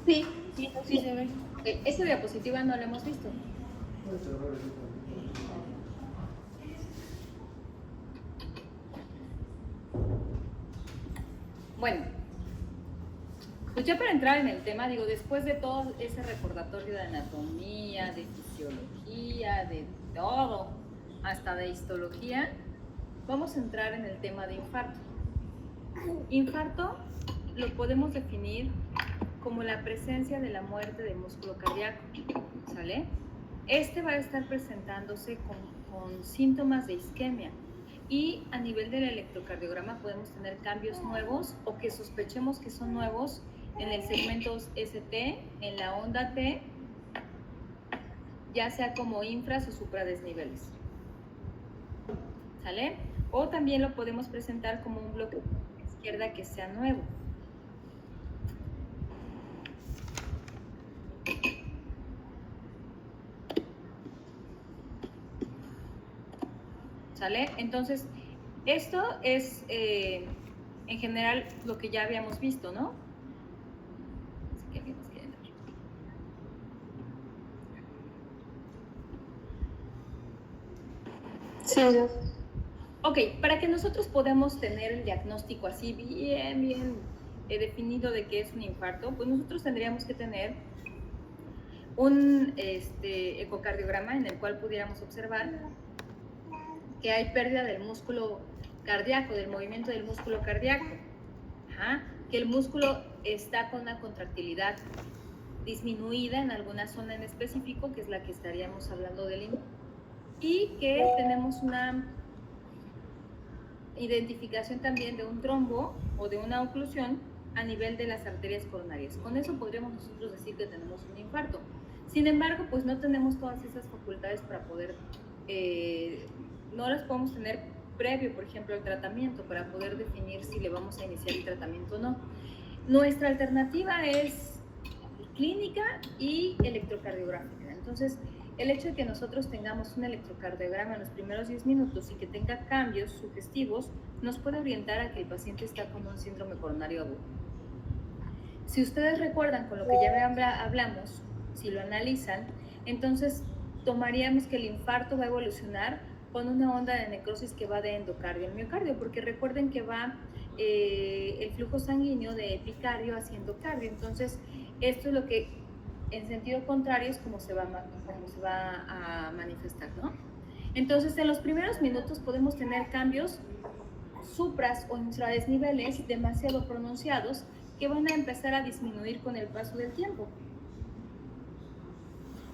Sí, Sí, sí se ve. Esa diapositiva no la hemos visto. Bueno, pues ya para entrar en el tema, digo, después de todo ese recordatorio de anatomía, de fisiología, de todo, hasta de histología, vamos a entrar en el tema de infarto. Infarto lo podemos definir como la presencia de la muerte del músculo cardíaco, ¿sale? Este va a estar presentándose con síntomas de isquemia y a nivel del electrocardiograma podemos tener cambios nuevos o que sospechemos que son nuevos en el segmento ST, en la onda T, ya sea como infras o supradesniveles, ¿sale? O también lo podemos presentar como un bloque izquierda que sea nuevo. ¿Sale? Entonces, esto es en general lo que ya habíamos visto, ¿no? Así que alguien más quiere entrar. sí, Ok, para que nosotros podamos tener el diagnóstico así bien definido de qué es un infarto, pues nosotros tendríamos que tener un ecocardiograma en el cual pudiéramos observar que hay pérdida del músculo cardíaco, del movimiento del músculo cardíaco. Ajá, que el músculo está con una contractilidad disminuida en alguna zona en específico, que es la que estaríamos hablando del infarto, y que tenemos una identificación también de un trombo o de una oclusión a nivel de las arterias coronarias. Con eso podríamos nosotros decir que tenemos un infarto. Sin embargo, pues no tenemos todas esas facultades para poder, no las podemos tener previo, por ejemplo, al tratamiento, para poder definir si le vamos a iniciar el tratamiento o no. Nuestra alternativa es clínica y electrocardiográfica. Entonces, el hecho de que nosotros tengamos un electrocardiograma en los primeros 10 minutos y que tenga cambios sugestivos nos puede orientar a que el paciente está con un síndrome coronario agudo. Si ustedes recuerdan con lo que ya hablamos, si lo analizan, entonces tomaríamos que el infarto va a evolucionar con una onda de necrosis que va de endocardio al miocardio, porque recuerden que va el flujo sanguíneo de epicardio hacia endocardio. Entonces, esto es lo que en sentido contrario es como se va a manifestar, ¿no? Entonces, en los primeros minutos podemos tener cambios supras o infradesniveles demasiado pronunciados que van a empezar a disminuir con el paso del tiempo.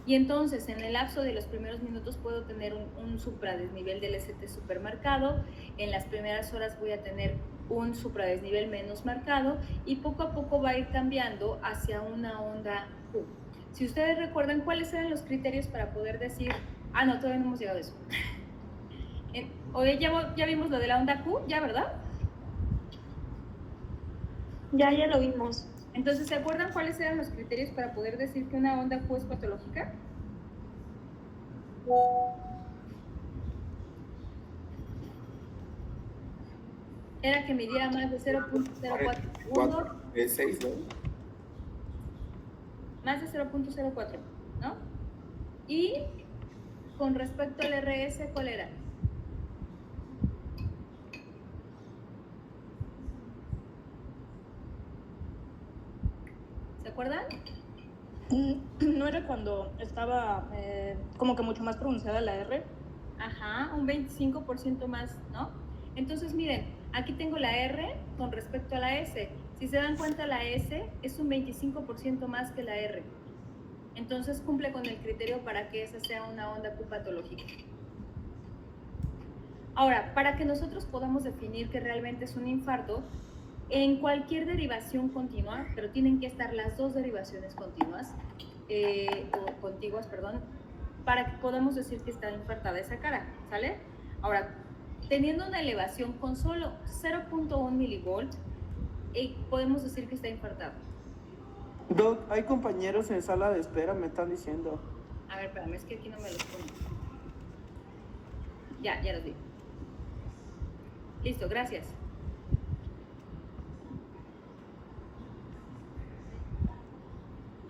Y entonces, en el lapso de los primeros minutos puedo tener un supradesnivel del ST supermarcado, en las primeras horas voy a tener un supradesnivel menos marcado y poco a poco va a ir cambiando hacia una onda Q. Si ustedes recuerdan, ¿cuáles eran los criterios para poder decir, ah, no, todavía no hemos llegado a eso? Hoy ya vimos lo de la onda Q, ¿ya, verdad? ya lo vimos. Entonces, ¿se acuerdan cuáles eran los criterios para poder decir que una onda Q es patológica? Era que midiera más de 0.04 segundos. 6, ¿no? Más de 0.04, ¿no? Y con respecto al RS, ¿cuál era? ¿Se acuerdan? ¿No era cuando estaba como que mucho más pronunciada la R? Ajá, un 25% más, ¿no? Entonces, miren, aquí tengo la R con respecto a la S. Si se dan cuenta, la S es un 25% más que la R. Entonces, cumple con el criterio para que esa sea una onda Q patológica. Ahora, para que nosotros podamos definir que realmente es un infarto, en cualquier derivación continua, pero tienen que estar las dos derivaciones continuas, o contiguas, perdón, para que podamos decir que está infartada esa cara, ¿sale? Ahora, teniendo una elevación con solo 0.1 milivolt, podemos decir que está infartada. Doc, hay compañeros en sala de espera, me están diciendo. A ver, espérame, es que aquí no me los pongo. Ya los vi. Listo, gracias.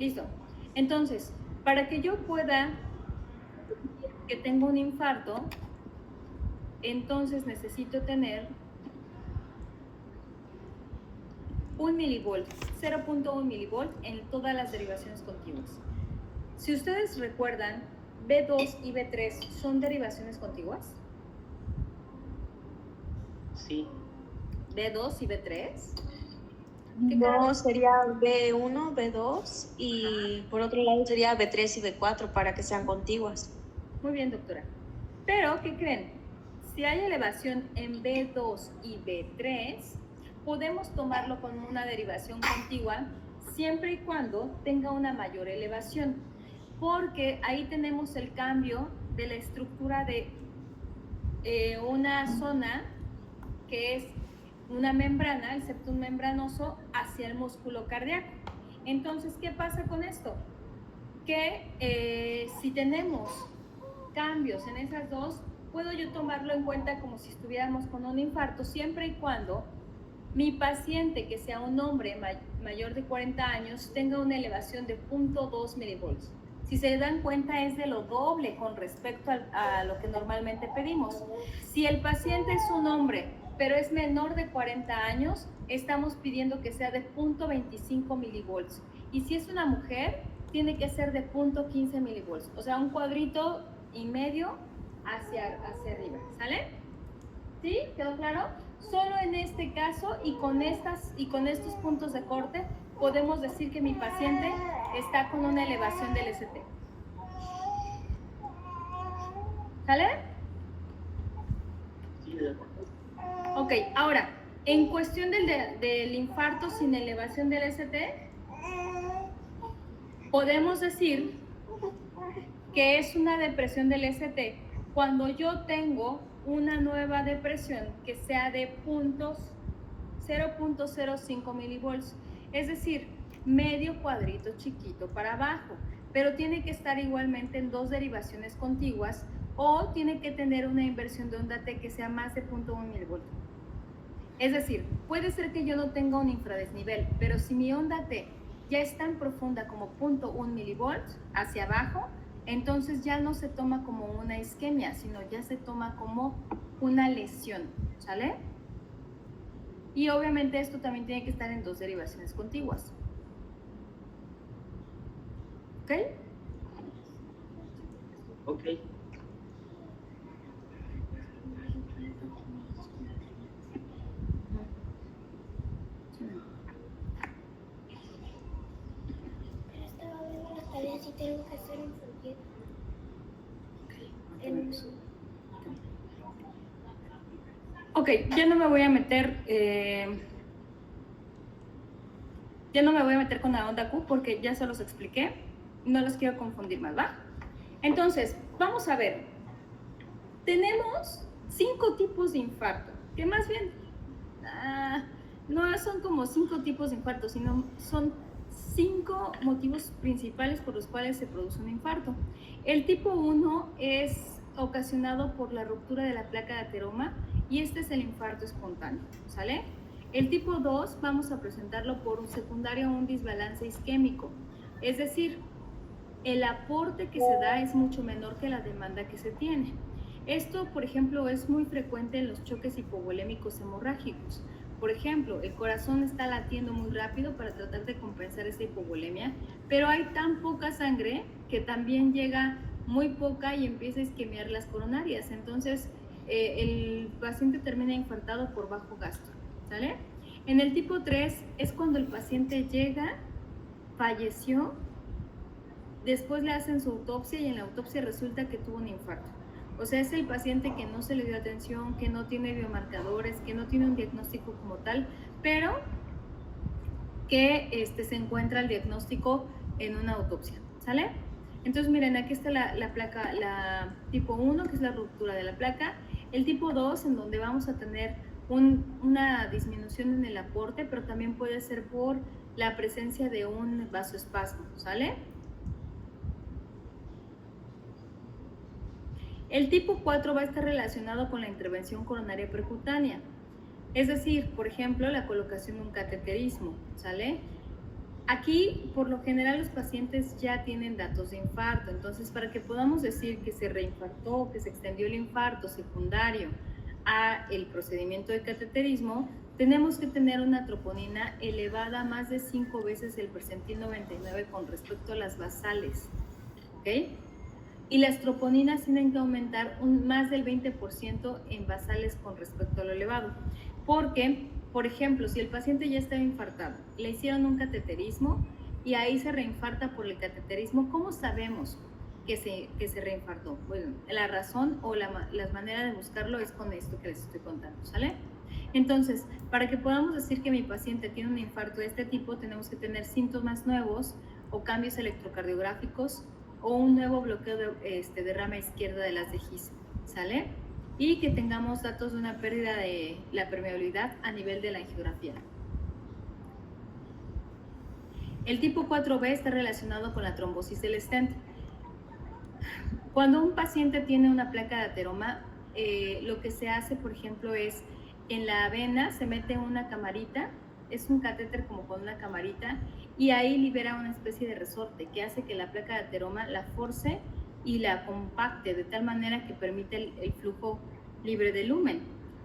Listo. Entonces, para que yo pueda que tengo un infarto, entonces necesito tener 1 milivolt, 0.1 milivolt en todas las derivaciones contiguas. Si ustedes recuerdan, B2 y B3 son derivaciones contiguas. Sí. B2 y B3. No, sería B1, B2 y por otro lado sería B3 y B4 para que sean contiguas. Muy bien, doctora. Pero, ¿qué creen? Si hay elevación en B2 y B3, podemos tomarlo como una derivación contigua siempre y cuando tenga una mayor elevación, porque ahí tenemos el cambio de la estructura de una zona que es una membrana, el septum membranoso, hacia el músculo cardíaco. Entonces, ¿qué pasa con esto? Que si tenemos cambios en esas dos, puedo yo tomarlo en cuenta como si estuviéramos con un infarto, siempre y cuando mi paciente, que sea un hombre mayor de 40 años, tenga una elevación de 0.2 milivolts. Si se dan cuenta, es de lo doble con respecto a lo que normalmente pedimos. Si el paciente es un hombre, pero es menor de 40 años, estamos pidiendo que sea de 0.25 milivolts. Y si es una mujer, tiene que ser de 0.15 milivolts. O sea, un cuadrito y medio hacia arriba. ¿Sale? ¿Sí? ¿Quedó claro? Solo en este caso y con estos puntos de corte podemos decir que mi paciente está con una elevación del ST. ¿Sale? Sí, de acuerdo. Ok, ahora, en cuestión del infarto sin elevación del ST, podemos decir que es una depresión del ST cuando yo tengo una nueva depresión que sea de 0.05 milivolts, es decir, medio cuadrito chiquito para abajo, pero tiene que estar igualmente en dos derivaciones contiguas o tiene que tener una inversión de onda T que sea más de 0.1 milivolt. Es decir, puede ser que yo no tenga un infradesnivel, pero si mi onda T ya es tan profunda como 0.1 milivolt hacia abajo, entonces ya no se toma como una isquemia, sino ya se toma como una lesión, ¿sale? Y obviamente esto también tiene que estar en dos derivaciones contiguas. ¿Ok? Ok. Pero estaba viendo las tareas y tengo que hacer un folleto. Ok, ya no me voy a meter con la onda Q porque ya se los expliqué, no los quiero confundir más, ¿va? Entonces, vamos a ver, tenemos 5 tipos de infarto, que más bien no son como 5 tipos de infarto, sino son 5 motivos principales por los cuales se produce un infarto. El tipo 1 es ocasionado por la ruptura de la placa de ateroma y este es el infarto espontáneo, ¿sale? El tipo 2 vamos a presentarlo por un secundario a un desbalance isquémico, es decir, el aporte que se da es mucho menor que la demanda que se tiene. Esto, por ejemplo, es muy frecuente en los choques hipovolémicos hemorrágicos. Por ejemplo, el corazón está latiendo muy rápido para tratar de compensar esa hipovolemia, pero hay tan poca sangre que también llega muy poca y empieza a isquemiar las coronarias. Entonces, el paciente termina infartado por bajo gasto, ¿sale? En el tipo 3 es cuando el paciente llega, falleció, después le hacen su autopsia y en la autopsia resulta que tuvo un infarto. O sea, es el paciente que no se le dio atención, que no tiene biomarcadores, que no tiene un diagnóstico como tal, pero que se encuentra el diagnóstico en una autopsia, ¿sale? Entonces, miren, aquí está la placa, la tipo 1, que es la ruptura de la placa, el tipo 2, en donde vamos a tener una disminución en el aporte, pero también puede ser por la presencia de un vasoespasmo, ¿sale? El tipo 4 va a estar relacionado con la intervención coronaria percutánea, es decir, por ejemplo, la colocación de un cateterismo, ¿sale? Aquí, por lo general, los pacientes ya tienen datos de infarto, entonces para que podamos decir que se reinfartó, que se extendió el infarto secundario a el procedimiento de cateterismo, tenemos que tener una troponina elevada más de 5 veces el percentil 99 con respecto a las basales, ¿ok? Y las troponinas tienen que aumentar más del 20% en basales con respecto a lo elevado, porque, por ejemplo, si el paciente ya estaba infartado, le hicieron un cateterismo y ahí se reinfarta por el cateterismo, ¿cómo sabemos que se reinfartó? Bueno, la razón o la manera de buscarlo es con esto que les estoy contando, ¿sale? Entonces, para que podamos decir que mi paciente tiene un infarto de este tipo, tenemos que tener síntomas nuevos o cambios electrocardiográficos o un nuevo bloqueo de rama izquierda de las de His, ¿sale? Y que tengamos datos de una pérdida de la permeabilidad a nivel de la angiografía. El tipo 4B está relacionado con la trombosis del stent. Cuando un paciente tiene una placa de ateroma, lo que se hace, por ejemplo, es en la vena se mete una camarita, es un catéter como con una camarita, y ahí libera una especie de resorte que hace que la placa de ateroma la force y la compacte de tal manera que permite el flujo libre de lumen,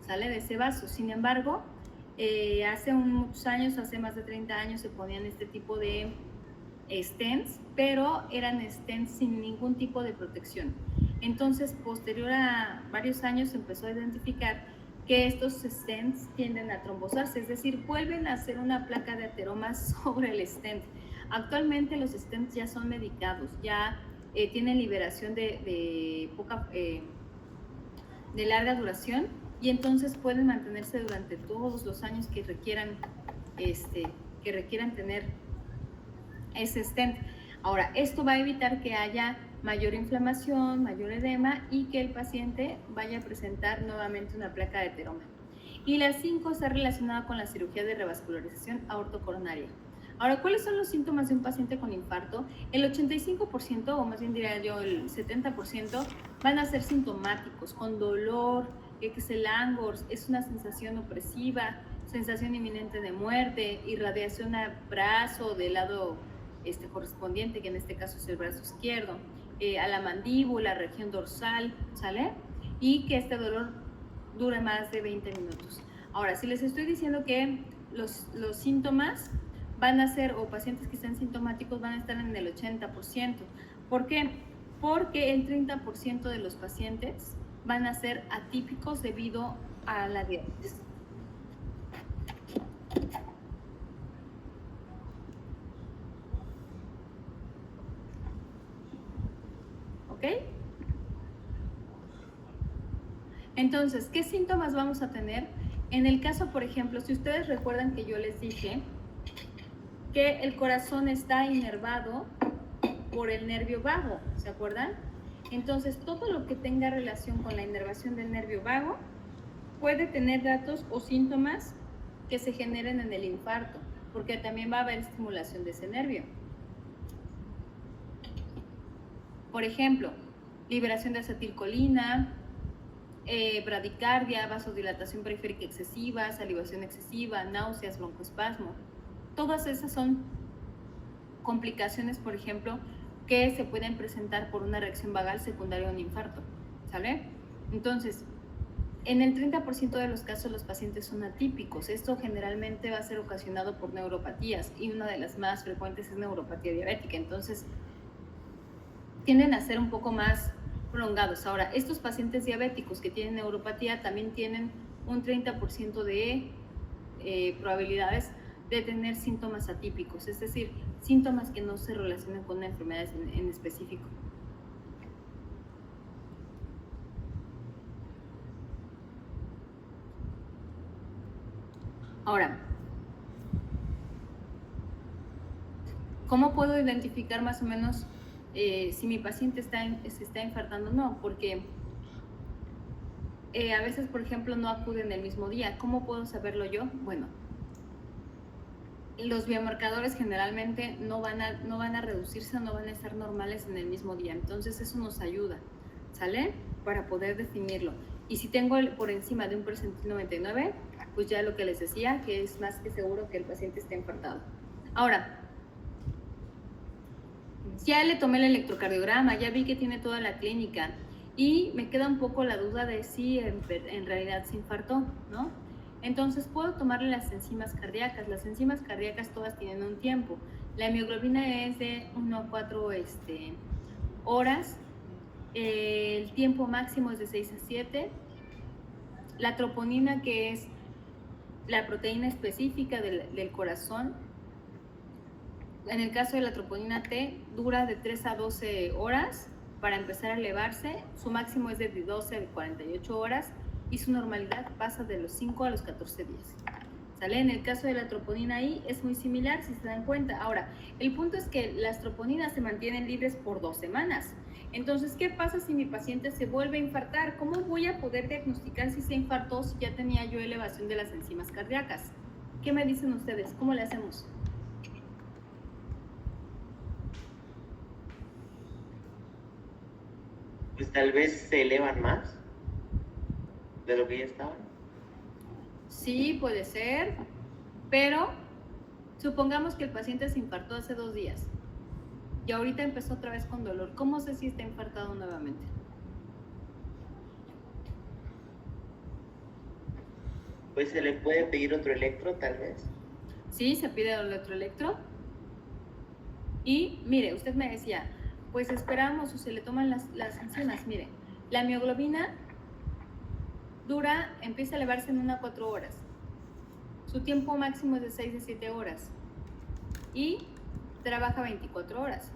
sale de ese vaso. Sin embargo, hace muchos años, hace más de 30 años, se ponían este tipo de stents, pero eran stents sin ningún tipo de protección. Entonces, posterior a varios años, se empezó a identificar que estos stents tienden a trombosarse, es decir, vuelven a hacer una placa de ateroma sobre el stent. Actualmente los stents ya son medicados, ya tienen liberación de larga duración y entonces pueden mantenerse durante todos los años que requieran tener ese stent. Ahora, esto va a evitar que haya mayor inflamación, mayor edema y que el paciente vaya a presentar nuevamente una placa de ateroma. Y la 5 está relacionada con la cirugía de revascularización aortocoronaria. Ahora, ¿cuáles son los síntomas de un paciente con infarto? El 85%, o más bien diría yo el 70%, van a ser sintomáticos, con dolor, que es el angor, es una sensación opresiva, sensación inminente de muerte, irradiación al brazo del lado correspondiente, que en este caso es el brazo izquierdo, a la mandíbula, región dorsal, ¿sale? Y que este dolor dure más de 20 minutos. Ahora, si les estoy diciendo que los síntomas van a ser, o pacientes que estén sintomáticos van a estar en el 80%. ¿Por qué? Porque el 30% de los pacientes van a ser atípicos debido a la diabetes. ¿Ok? Entonces, ¿qué síntomas vamos a tener? En el caso, por ejemplo, si ustedes recuerdan que yo les dije que el corazón está inervado por el nervio vago, ¿se acuerdan? Entonces, todo lo que tenga relación con la inervación del nervio vago puede tener datos o síntomas que se generen en el infarto, porque también va a haber estimulación de ese nervio. Por ejemplo, liberación de acetilcolina, bradicardia, vasodilatación periférica excesiva, salivación excesiva, náuseas, broncoespasmo. Todas esas son complicaciones, por ejemplo, que se pueden presentar por una reacción vagal secundaria a un infarto, ¿sale? Entonces, en el 30% de los casos los pacientes son atípicos. Esto generalmente va a ser ocasionado por neuropatías y una de las más frecuentes es neuropatía diabética. Entonces, tienden a ser un poco más prolongados. Ahora, estos pacientes diabéticos que tienen neuropatía también tienen un 30% de probabilidades de tener síntomas atípicos, es decir, síntomas que no se relacionan con una enfermedad en específico. Ahora, ¿cómo puedo identificar más o menos si mi paciente se está infartando o no? Porque a veces, por ejemplo, no acuden el mismo día. ¿Cómo puedo saberlo yo? Bueno, los biomarcadores generalmente no van a reducirse, no van a estar normales en el mismo día. Entonces, eso nos ayuda, ¿sale? Para poder definirlo. Y si tengo por encima de un percentil 99, pues ya lo que les decía, que es más que seguro que el paciente esté infartado. Ahora, Ya le tomé el electrocardiograma, ya vi que tiene toda la clínica y me queda un poco la duda de si en realidad se infartó, ¿no? Entonces puedo tomarle las enzimas cardíacas. Las enzimas cardíacas todas tienen un tiempo. La hemoglobina es de 1 a 4 horas. El tiempo máximo es de 6 a 7. La troponina, que es la proteína específica del corazón, en el caso de la troponina T, dura de 3 a 12 horas para empezar a elevarse. Su máximo es de 12 a 48 horas y su normalidad pasa de los 5 a los 14 días. ¿Sale? En el caso de la troponina I es muy similar, si se dan cuenta. Ahora, el punto es que las troponinas se mantienen libres por 2 semanas. Entonces, ¿qué pasa si mi paciente se vuelve a infartar? ¿Cómo voy a poder diagnosticar si se infartó si ya tenía yo elevación de las enzimas cardíacas? ¿Qué me dicen ustedes? ¿Cómo le hacemos? Pues tal vez se elevan más de lo que ya estaban. Sí, puede ser, pero supongamos que el paciente se infartó hace 2 días y ahorita empezó otra vez con dolor. ¿Cómo sé si está infartado nuevamente? Pues se le puede pedir otro electro, tal vez. Sí, se pide el otro electro. Y mire, usted me decía, pues esperamos o se le toman las enzimas. Mire, la mioglobina empieza a elevarse en 1 a 4 horas. Su tiempo máximo es de 6 a 7 horas. Y trabaja 24 horas.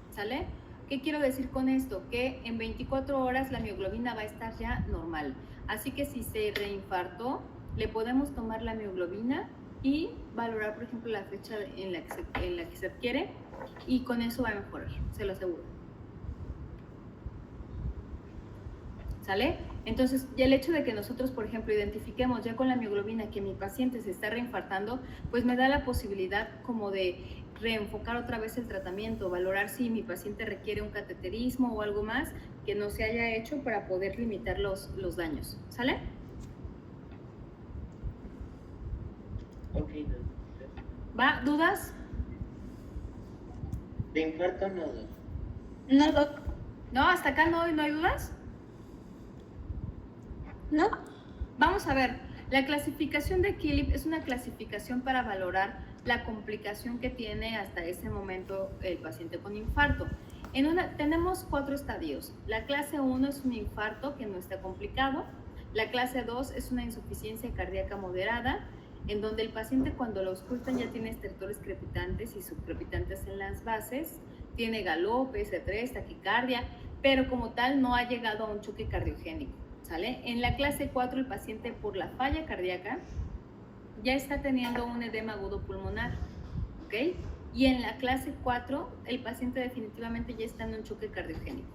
¿Sale? ¿Qué quiero decir con esto? Que en 24 horas la mioglobina va a estar ya normal. Así que si se reinfartó, le podemos tomar la mioglobina y valorar, por ejemplo, la fecha en la que se adquiere, y con eso va a mejorar, se lo aseguro. ¿Sale? Entonces, ya el hecho de que nosotros, por ejemplo, identifiquemos ya con la mioglobina que mi paciente se está reinfartando, pues me da la posibilidad como de reenfocar otra vez el tratamiento, valorar si mi paciente requiere un cateterismo o algo más que no se haya hecho para poder limitar los daños. ¿Sale? Ok. ¿Va? ¿Dudas? De infarto no, doc. No, doc. ¿No? ¿Hasta acá no hay dudas? No. Vamos a ver, la clasificación de Killip es una clasificación para valorar la complicación que tiene hasta ese momento el paciente con infarto. Tenemos 4 estadios. La clase 1 es un infarto que no está complicado. La clase 2 es una insuficiencia cardíaca moderada, en donde el paciente cuando lo auscultan ya tiene estertores crepitantes y subcrepitantes en las bases, tiene galope, S3, taquicardia, pero como tal no ha llegado a un choque cardiogénico. ¿Sale? En la clase 4 el paciente por la falla cardíaca ya está teniendo un edema agudo pulmonar, ¿ok? Y en la clase 4 el paciente definitivamente ya está en un choque cardiogénico.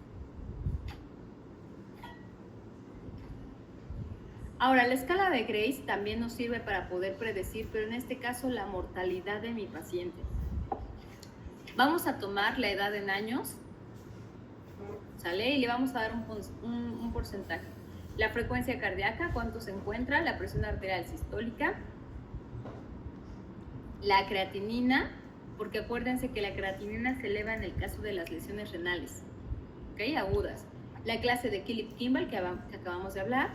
Ahora, la escala de Grace también nos sirve para poder predecir, pero en este caso la mortalidad de mi paciente. Vamos a tomar la edad en años, ¿sale? Y le vamos a dar un porcentaje. La frecuencia cardíaca, cuánto se encuentra, la presión arterial sistólica, la creatinina, porque acuérdense que la creatinina se eleva en el caso de las lesiones renales, ¿ok? Agudas. La clase de Killip-Kimball que acabamos de hablar.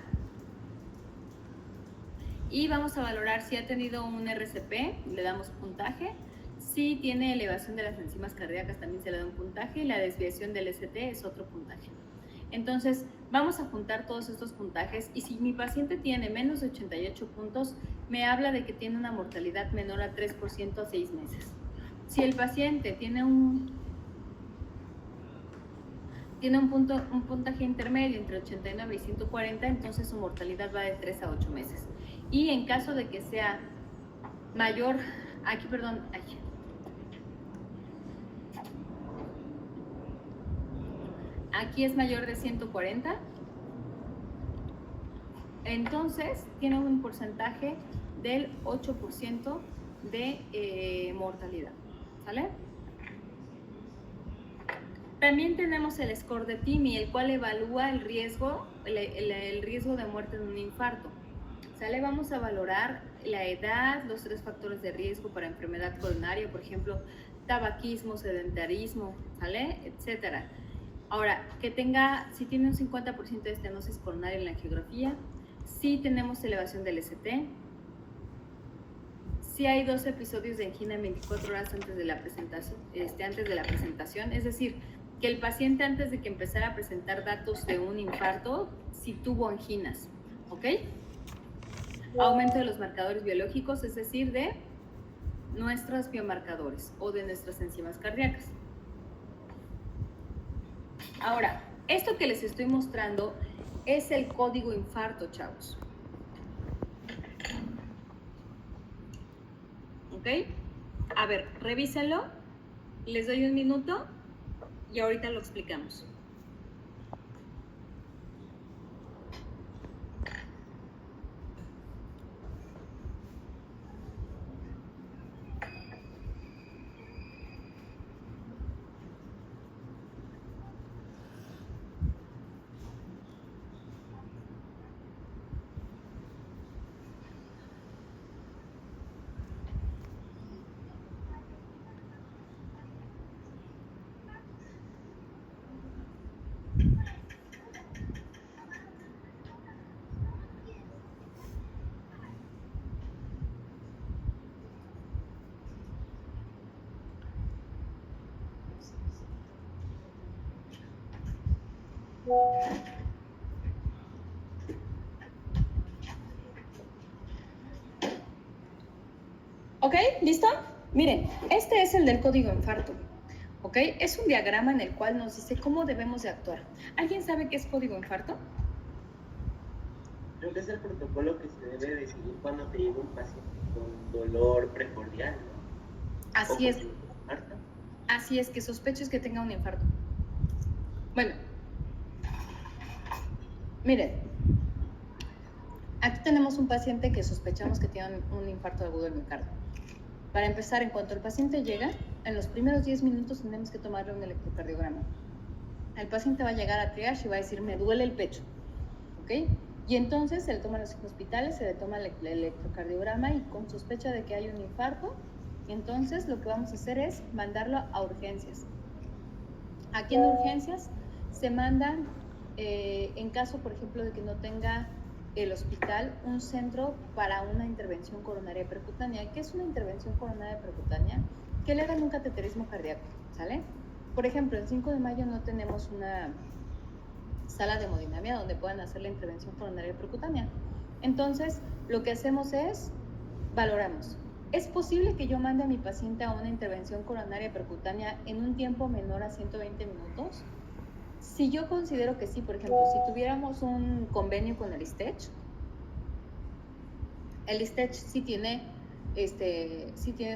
Y vamos a valorar si ha tenido un RCP, le damos puntaje. Si tiene elevación de las enzimas cardíacas, también se le da un puntaje. Y la desviación del ST es otro puntaje. Entonces, vamos a juntar todos estos puntajes y si mi paciente tiene menos de 88 puntos, me habla de que tiene una mortalidad menor a 3% a 6 meses. Si el paciente tiene un puntaje intermedio entre 89 y 140, entonces su mortalidad va de 3 a 8 meses. Y en caso de que sea mayor, aquí es mayor de 140, entonces tiene un porcentaje del 8% de mortalidad, ¿sale? También tenemos el score de TIMI, el cual evalúa el riesgo de muerte en un infarto, ¿sale? Vamos a valorar la edad, los 3 factores de riesgo para enfermedad coronaria, por ejemplo, tabaquismo, sedentarismo, ¿sale? Etcétera. Ahora, que tenga, si tiene un 50% de estenosis coronaria en la angiografía, si tenemos elevación del ST, si hay 2 episodios de angina en 24 horas antes de la presentación, es decir, que el paciente antes de que empezara a presentar datos de un infarto, sí tuvo anginas, ¿ok? Aumento de los marcadores biológicos, es decir, de nuestros biomarcadores o de nuestras enzimas cardíacas. Ahora, esto que les estoy mostrando es el código infarto, chavos. ¿Ok? A ver, revísenlo. Les doy un minuto y ahorita lo explicamos. ¿Ok? ¿Listo? Miren, este es el del código infarto. ¿Ok? Es un diagrama en el cual nos dice cómo debemos de actuar. ¿Alguien sabe qué es código infarto? Creo que es el protocolo que se debe de seguir cuando te llega un paciente con dolor precordial, ¿no? Así es. Marta. Así es, que sospeches que tenga un infarto. Bueno, miren, aquí tenemos un paciente que sospechamos que tiene un infarto agudo del miocardio. Para empezar, en cuanto el paciente llega, en los primeros 10 minutos tenemos que tomarle un electrocardiograma. El paciente va a llegar a triage y va a decir, me duele el pecho, ¿ok? Y entonces se le toman los hospitales, se le toma el electrocardiograma y con sospecha de que hay un infarto, entonces lo que vamos a hacer es mandarlo a urgencias. Aquí en urgencias se mandan, en caso, por ejemplo, de que no tenga el hospital un centro para una intervención coronaria percutánea. ¿Qué es una intervención coronaria percutánea? Que le hagan un cateterismo cardíaco, ¿sale? Por ejemplo, en 5 de mayo no tenemos una sala de hemodinamia donde puedan hacer la intervención coronaria percutánea. Entonces, lo que hacemos es, valoramos. ¿Es posible que yo mande a mi paciente a una intervención coronaria percutánea en un tiempo menor a 120 minutos? Si yo considero que sí, por ejemplo, si tuviéramos un convenio con el ISTECH sí tiene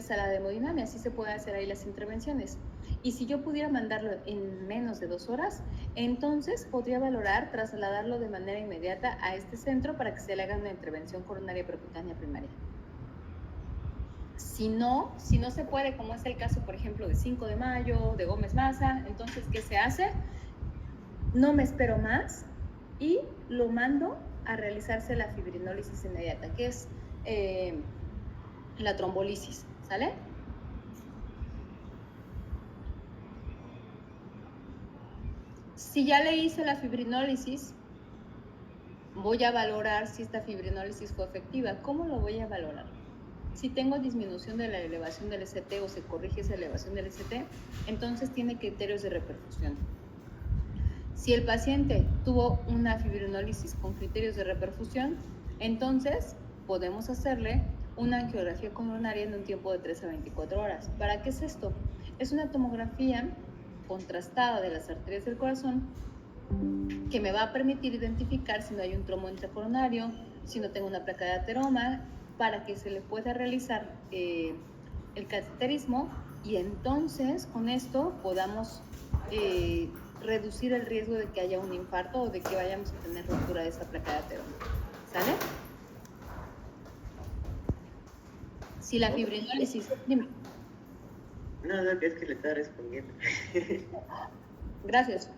sala de hemodinamia, sí se puede hacer ahí las intervenciones. Y si yo pudiera mandarlo en menos de 2 horas, entonces podría valorar trasladarlo de manera inmediata a este centro para que se le haga una intervención coronaria percutánea primaria. Si no se puede, como es el caso, por ejemplo, de 5 de mayo, de Gómez Maza, entonces, ¿qué se hace? No me espero más y lo mando a realizarse la fibrinólisis inmediata, que es la trombolisis, ¿sale? Si ya le hice la fibrinólisis, voy a valorar si esta fibrinólisis fue efectiva. ¿Cómo lo voy a valorar? Si tengo disminución de la elevación del ST o se corrige esa elevación del ST, entonces tiene criterios de reperfusión. Si el paciente tuvo una fibrinólisis con criterios de reperfusión, entonces podemos hacerle una angiografía coronaria en un tiempo de 3 a 24 horas. ¿Para qué es esto? Es una tomografía contrastada de las arterias del corazón que me va a permitir identificar si no hay un trombo intracoronario, si no tengo una placa de ateroma, para que se le pueda realizar el cateterismo y entonces con esto podamos reducir el riesgo de que haya un infarto o de que vayamos a tener ruptura de esa placa de ateroma. ¿Sale? Si la fibrinólisis... Dime. No, es que le estaba respondiendo. Gracias.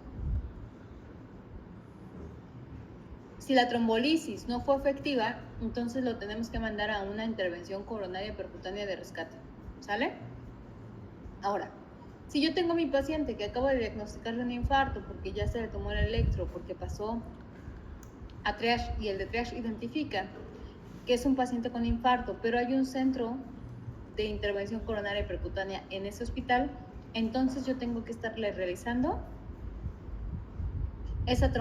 Si la trombolisis no fue efectiva, entonces lo tenemos que mandar a una intervención coronaria percutánea de rescate. ¿Sale? Ahora, si yo tengo a mi paciente que acabo de diagnosticarle un infarto porque ya se le tomó el electro, porque pasó a triage y el de triage identifica que es un paciente con infarto, pero hay un centro de intervención coronaria percutánea en ese hospital, entonces yo tengo que estarle realizando esa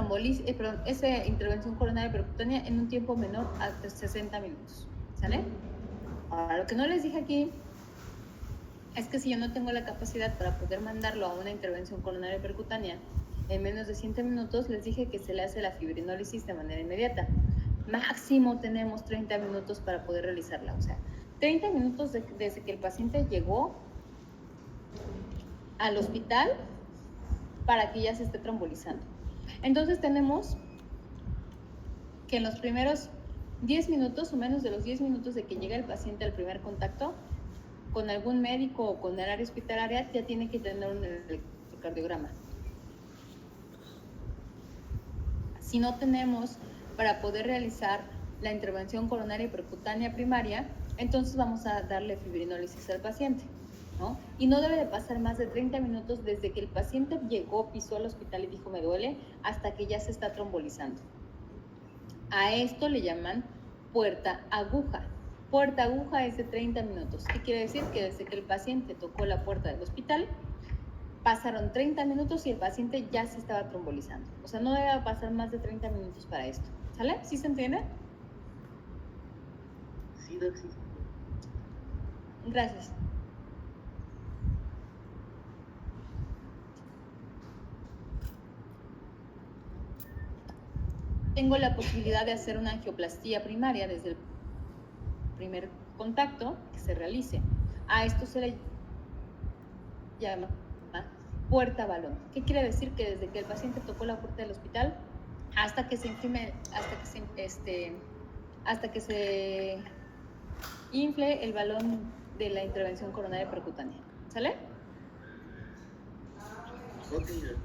esa intervención coronaria percutánea en un tiempo menor a 60 minutos, ¿sale? Ahora, lo que no les dije aquí es que si yo no tengo la capacidad para poder mandarlo a una intervención coronaria percutánea en menos de 100 minutos, les dije que se le hace la fibrinólisis de manera inmediata. Máximo tenemos 30 minutos para poder realizarla, o sea, 30 minutos desde que el paciente llegó al hospital para que ya se esté trombolizando. Entonces tenemos que en los primeros 10 minutos o menos de los 10 minutos de que llega el paciente al primer contacto con algún médico o con el área hospitalaria, ya tiene que tener un electrocardiograma. Si no tenemos para poder realizar la intervención coronaria percutánea primaria, entonces vamos a darle fibrinólisis al paciente, ¿no? Y no debe de pasar más de 30 minutos desde que el paciente llegó, pisó al hospital y dijo me duele, hasta que ya se está trombolizando. A esto le llaman puerta aguja. Puerta aguja es de 30 minutos. ¿Qué quiere decir? Que desde que el paciente tocó la puerta del hospital, pasaron 30 minutos y el paciente ya se estaba trombolizando. O sea, no debe pasar más de 30 minutos para esto. ¿Sale? ¿Sí se entiende? Sí, Doc, sí. Gracias. Tengo la posibilidad de hacer una angioplastía primaria desde el primer contacto que se realice. A esto se le llama puerta balón. ¿Qué quiere decir? Que desde que el paciente tocó la puerta del hospital hasta que se infle, hasta que se infle el balón de la intervención coronaria percutánea. ¿Sale? Ok, Doc.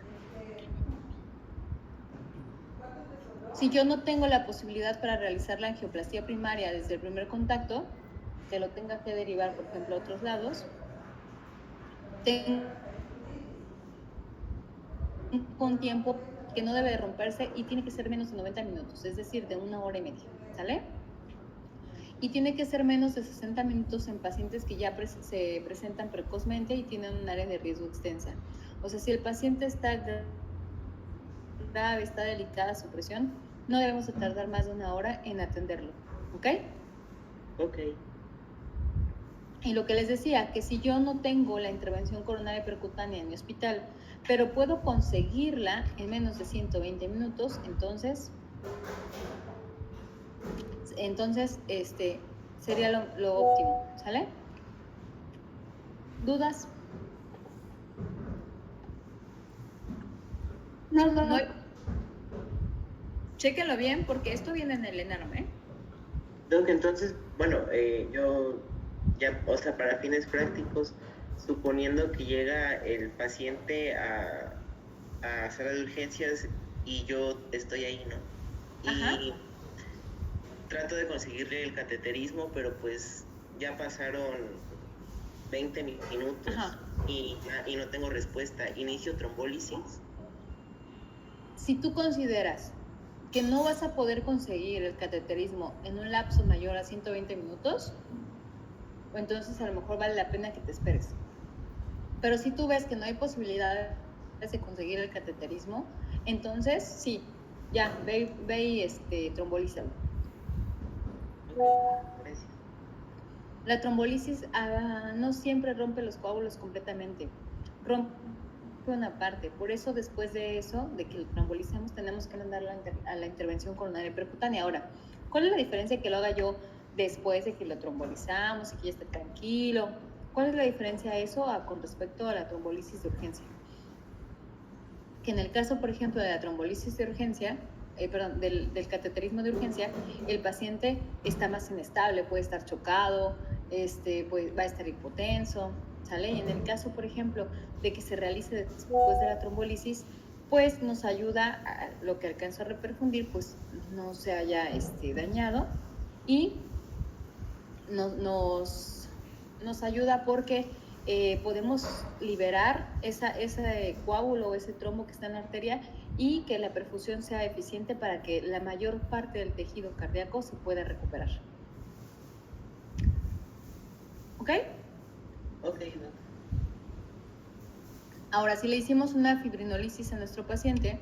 Si yo no tengo la posibilidad para realizar la angioplastía primaria desde el primer contacto, que lo tenga que derivar, por ejemplo, a otros lados, tengo un tiempo que no debe de romperse y tiene que ser menos de 90 minutos, es decir, de 1 hora y media, ¿sale? Y tiene que ser menos de 60 minutos en pacientes que ya se presentan precozmente y tienen un área de riesgo extensa. O sea, si el paciente está grave, está delicada su presión, no debemos de tardar más de 1 hora en atenderlo, ¿ok? Ok. Y lo que les decía, que si yo no tengo la intervención coronaria percutánea en mi hospital, pero puedo conseguirla en menos de 120 minutos, entonces sería lo óptimo, ¿sale? ¿Dudas? No. Chéquenlo bien porque esto viene en el ENARM, ¿eh? Doc, entonces, bueno, yo ya, o sea, para fines prácticos, suponiendo que llega el paciente a sala de urgencias y yo estoy ahí, ¿no? Ajá. Y trato de conseguirle el cateterismo, pero pues ya pasaron 20 minutos. Ajá. y no tengo respuesta. ¿Inicio trombólisis? Si tú consideras que no vas a poder conseguir el cateterismo en un lapso mayor a 120 minutos, entonces a lo mejor vale la pena que te esperes. Pero si tú ves que no hay posibilidad de conseguir el cateterismo, entonces sí, ya, ve y trombolízalo. Gracias. La trombolisis no siempre rompe los coágulos completamente, rompe una parte. Por eso, después de eso, de que lo trombolicemos, tenemos que mandarlo a la intervención coronaria percutánea. Ahora, ¿cuál es la diferencia que lo haga yo después de que lo trombolizamos y que ya esté tranquilo? ¿Cuál es la diferencia de eso con respecto a la trombolisis de urgencia? Que en el caso, por ejemplo, de la trombolisis de urgencia, del cateterismo de urgencia, el paciente está más inestable, puede estar chocado, pues, va a estar hipotenso, ¿sale? Y en el caso, por ejemplo, de que se realice después de la trombolisis, pues nos ayuda a lo que alcanzó a reperfundir, pues no se haya dañado, y nos ayuda porque podemos liberar ese coágulo o ese trombo que está en la arteria y que la perfusión sea eficiente para que la mayor parte del tejido cardíaco se pueda recuperar. ¿Ok? Ok, Ahora, si le hicimos una fibrinolisis a nuestro paciente,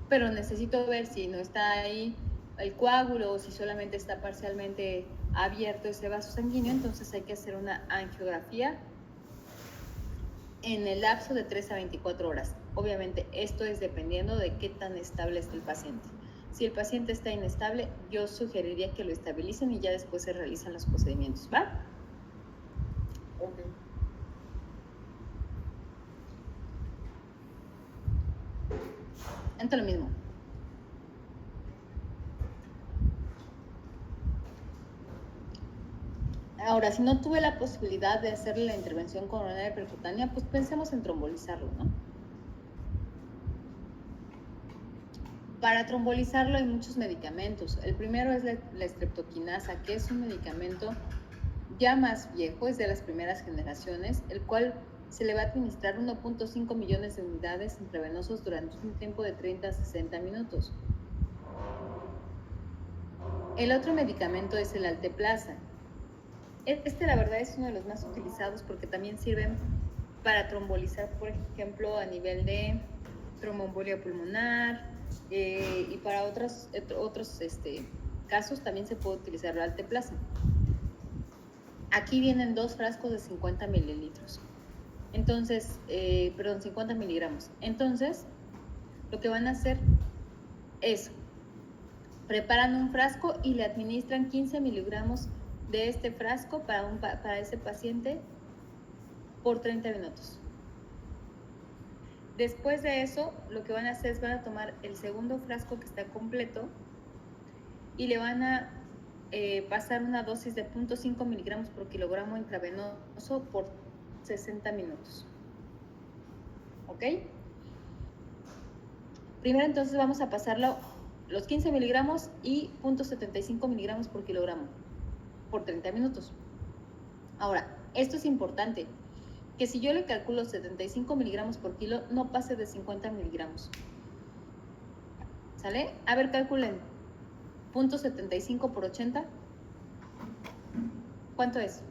pero necesito ver si no está ahí el coágulo o si solamente está parcialmente abierto ese vaso sanguíneo, entonces hay que hacer una angiografía en el lapso de 3 a 24 horas. Obviamente esto es dependiendo de qué tan estable está el paciente. Si el paciente está inestable, yo sugeriría que lo estabilicen y ya después se realizan los procedimientos, ¿va? ok. Entonces lo mismo. Ahora, si no tuve la posibilidad de hacerle la intervención coronaria percutánea, pues pensemos en trombolizarlo, ¿no? Para trombolizarlo hay muchos medicamentos. El primero es la streptokinasa, que es un medicamento ya más viejo, es de las primeras generaciones, el cual se le va a administrar 1.5 millones de unidades intravenosos durante un tiempo de 30 a 60 minutos. El otro medicamento es el Alteplasa. Este, la verdad, es uno de los más utilizados porque también sirven para trombolizar, por ejemplo, a nivel de tromboembolia pulmonar, y para otros casos también se puede utilizar el Alteplasa. Aquí vienen 2 frascos de 50 mililitros. Entonces, 50 miligramos. Entonces, lo que van a hacer es, preparan un frasco y le administran 15 miligramos de este frasco para ese paciente por 30 minutos. Después de eso, lo que van a hacer es van a tomar el segundo frasco que está completo y le van a pasar una dosis de 0.5 miligramos por kilogramo intravenoso por 60 minutos. ¿Ok? Primero entonces vamos a pasarlo los 15 miligramos y 0.75 miligramos por kilogramo por 30 minutos. Ahora, esto es importante, que si yo le calculo 75 miligramos por kilo, no pase de 50 miligramos. ¿Sale? A ver, calculen. 0.75 por 80. ¿Cuánto es?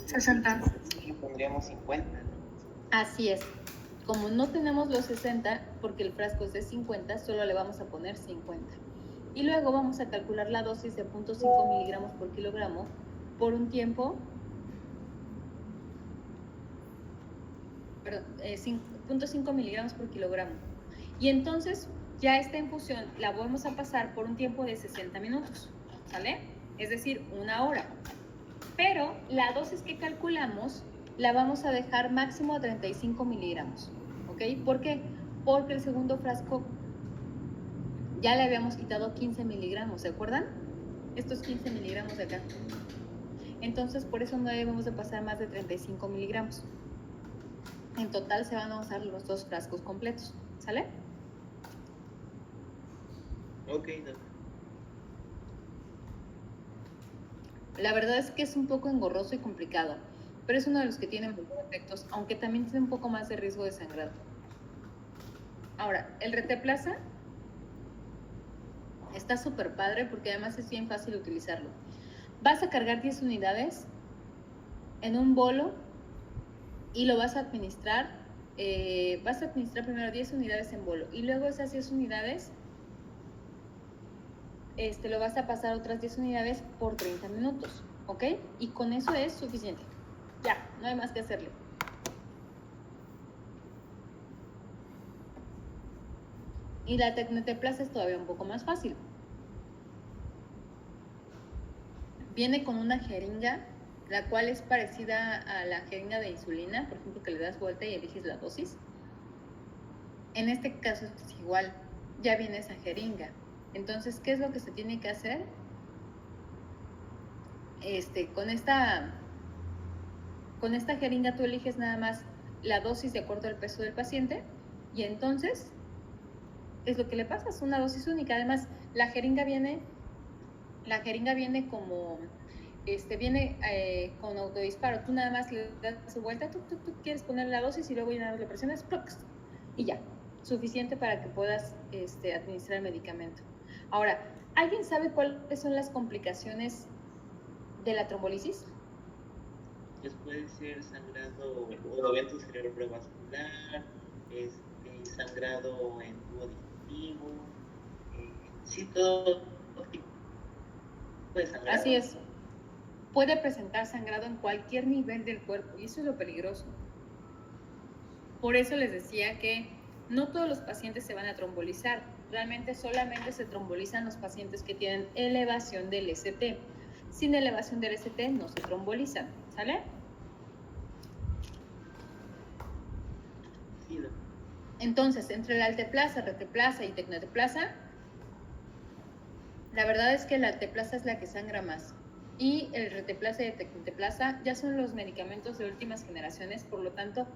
60. Sí, pondríamos 50, ¿no? Así es. Como no tenemos los 60, porque el frasco es de 50, solo le vamos a poner 50. Y luego vamos a calcular la dosis de 0.5 miligramos por kilogramo por un tiempo, 0.5 miligramos por kilogramo. Y entonces ya esta infusión la vamos a pasar por un tiempo de 60 minutos, ¿sale? Es decir, 1 hora. Pero la dosis que calculamos la vamos a dejar máximo a 35 miligramos, ¿ok? ¿Por qué? Porque el segundo frasco ya le habíamos quitado 15 miligramos, ¿se acuerdan? Estos 15 miligramos de acá. Entonces, por eso no debemos de pasar más de 35 miligramos. En total se van a usar los 2 frascos completos, ¿sale? Ok, no. La verdad es que es un poco engorroso y complicado, pero es uno de los que tiene buenos efectos, aunque también tiene un poco más de riesgo de sangrado. Ahora, el Reteplasa está súper padre porque además es bien fácil utilizarlo. Vas a cargar 10 unidades en un bolo y lo vas a administrar. Vas a administrar primero 10 unidades en bolo y luego esas 10 unidades lo vas a pasar otras 10 unidades por 30 minutos, ¿ok? Y con eso es suficiente. Ya, no hay más que hacerle. Y la Tecneteplasa es todavía un poco más fácil. Viene con una jeringa, la cual es parecida a la jeringa de insulina, por ejemplo, que le das vuelta y eliges la dosis. En este caso es igual, ya viene esa jeringa. Entonces, ¿qué es lo que se tiene que hacer? Con esta jeringa tú eliges nada más la dosis de acuerdo al peso del paciente y entonces es lo que le pasa, es una dosis única. Además, la jeringa viene como viene con autodisparo. Tú nada más le das su vuelta, tú quieres poner la dosis y luego ya nada más le presionas, ¡plucks! Y ya, suficiente para que puedas administrar el medicamento. Ahora, ¿alguien sabe cuáles son las complicaciones de la trombolisis? Pues puede ser sangrado o evento cerebrovascular, sangrado en tubo digestivo, sí, todo tipo de sangrado. Así es. Puede presentar sangrado en cualquier nivel del cuerpo y eso es lo peligroso. Por eso les decía que no todos los pacientes se van a trombolizar. Realmente solamente se trombolizan los pacientes que tienen elevación del ST. Sin elevación del ST no se trombolizan, ¿sale? Sí, ¿no? Entonces, entre la alteplasa, reteplasa y tecnoteplasa, la verdad es que la alteplasa es la que sangra más. Y el reteplasa y el tecnoteplasa ya son los medicamentos de últimas generaciones, por lo tanto,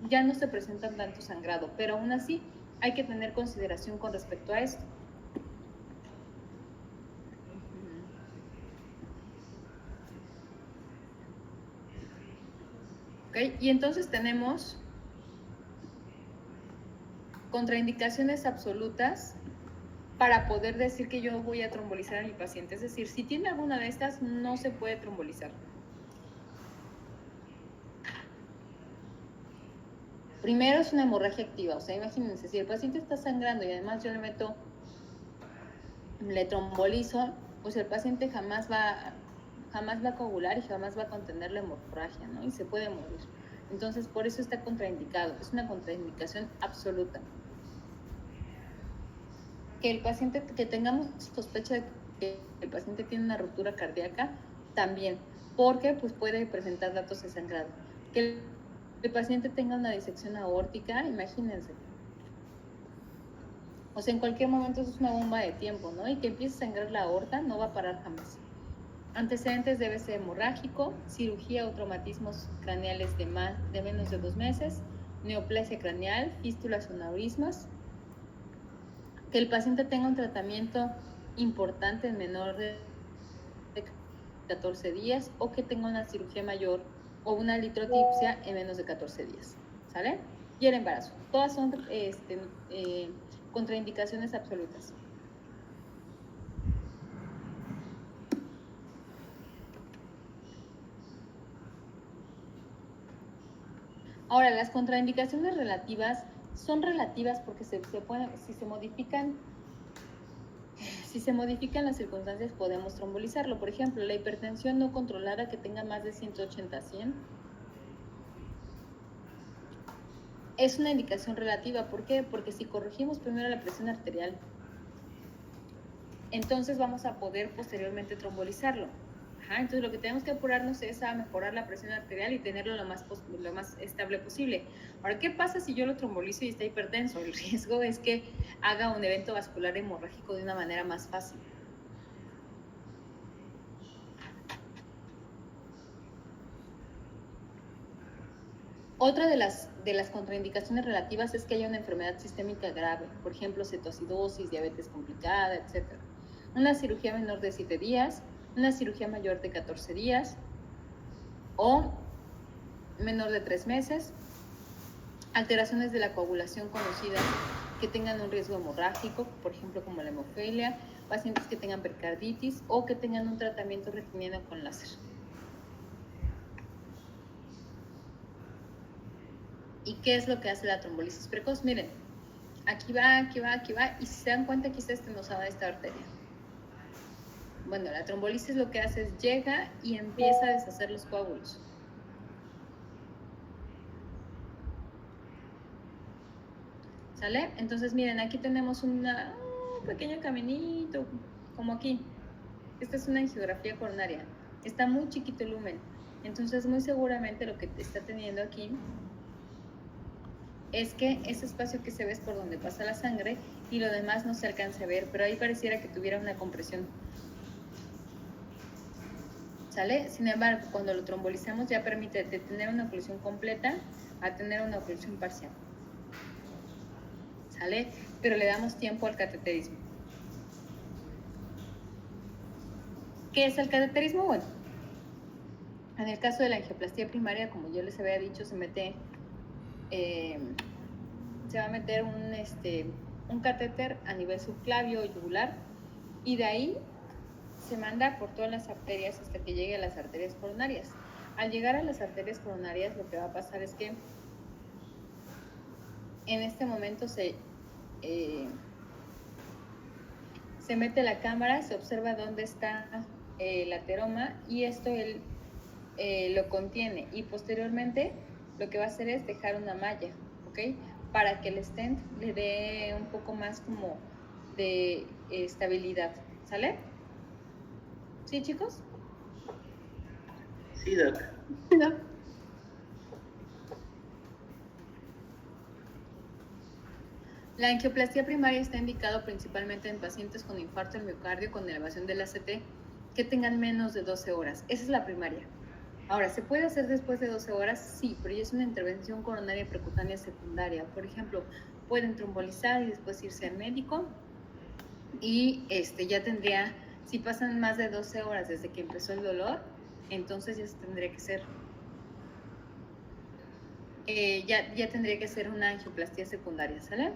ya no se presentan tanto sangrado. Pero aún así, hay que tener consideración con respecto a esto. ¿Ok? Y entonces tenemos contraindicaciones absolutas para poder decir que yo voy a trombolizar a mi paciente. Es decir, si tiene alguna de estas, no se puede trombolizar. Primero es una hemorragia activa, o sea, imagínense, si el paciente está sangrando y además yo le trombolizo, pues el paciente jamás va a coagular y jamás va a contener la hemorragia, ¿no? Y se puede morir. Entonces, por eso está contraindicado, es una contraindicación absoluta. Que el paciente, que tengamos sospecha de que el paciente tiene una ruptura cardíaca, también, porque pues puede presentar datos de sangrado. Que el paciente tenga una disección aórtica, imagínense. O sea, en cualquier momento eso es una bomba de tiempo, ¿no? Y que empiece a sangrar la aorta, no va a parar jamás. Antecedentes debe ser hemorrágico, cirugía o traumatismos craneales de menos de 2 meses, neoplasia craneal, fístulas o aneurismas. Que el paciente tenga un tratamiento importante en menor de 14 días o que tenga una cirugía mayor o una litrotipsia en menos de 14 días, ¿sale? Y el embarazo. Todas son contraindicaciones absolutas. Ahora, las contraindicaciones relativas son relativas porque si se modifican las circunstancias podemos trombolizarlo. Por ejemplo, la hipertensión no controlada que tenga más de 180/100 es una indicación relativa. ¿Por qué? Porque si corregimos primero la presión arterial, entonces vamos a poder posteriormente trombolizarlo. Entonces lo que tenemos que apurarnos es a mejorar la presión arterial y tenerlo lo más estable posible. Ahora, ¿qué pasa si yo lo trombolizo y está hipertenso? El riesgo es que haga un evento vascular hemorrágico de una manera más fácil. Otra de las contraindicaciones relativas es que haya una enfermedad sistémica grave, por ejemplo, cetoacidosis, diabetes complicada, etc. Una cirugía menor de 7 días, una cirugía mayor de 14 días o menor de 3 meses, alteraciones de la coagulación conocidas que tengan un riesgo hemorrágico, por ejemplo, como la hemofilia, pacientes que tengan pericarditis o que tengan un tratamiento retiniano con láser. ¿Y qué es lo que hace la trombolisis precoz? Miren, aquí va, y si se dan cuenta, aquí está estenosada esta arteria. Bueno, la trombolisis lo que hace es llega y empieza a deshacer los coágulos. ¿Sale? Entonces, miren, aquí tenemos un pequeño caminito, como aquí. Esta es una angiografía coronaria. Está muy chiquito el lumen. Entonces, muy seguramente lo que está teniendo aquí es que ese espacio que se ve es por donde pasa la sangre y lo demás no se alcanza a ver, pero ahí pareciera que tuviera una compresión. ¿Sale? Sin embargo, cuando lo trombolizamos ya permite de tener una oclusión completa a tener una oclusión parcial. ¿Sale? Pero le damos tiempo al cateterismo. ¿Qué es el cateterismo? Bueno, En el caso de la angioplastía primaria, como yo les había dicho, se va a meter un catéter a nivel subclavio o yugular, y de ahí se manda por todas las arterias hasta que llegue a las arterias coronarias. Al llegar a las arterias coronarias, lo que va a pasar es que en este momento se mete la cámara, se observa dónde está el ateroma, y esto él lo contiene, y posteriormente lo que va a hacer es dejar una malla, ¿ok? Para que el stent le dé un poco más como de estabilidad, ¿sale? ¿Sí, chicos? Sí, Doc. No. La angioplastía primaria está indicado principalmente en pacientes con infarto del miocardio con elevación del ACT que tengan menos de 12 horas. Esa es la primaria. Ahora, ¿se puede hacer después de 12 horas? Sí, pero ya es una intervención coronaria percutánea secundaria. Por ejemplo, pueden trombolizar y después irse al médico, y ya tendría, si pasan más de 12 horas desde que empezó el dolor, entonces ya tendría que ser ya tendría que ser una angioplastía secundaria, ¿sale?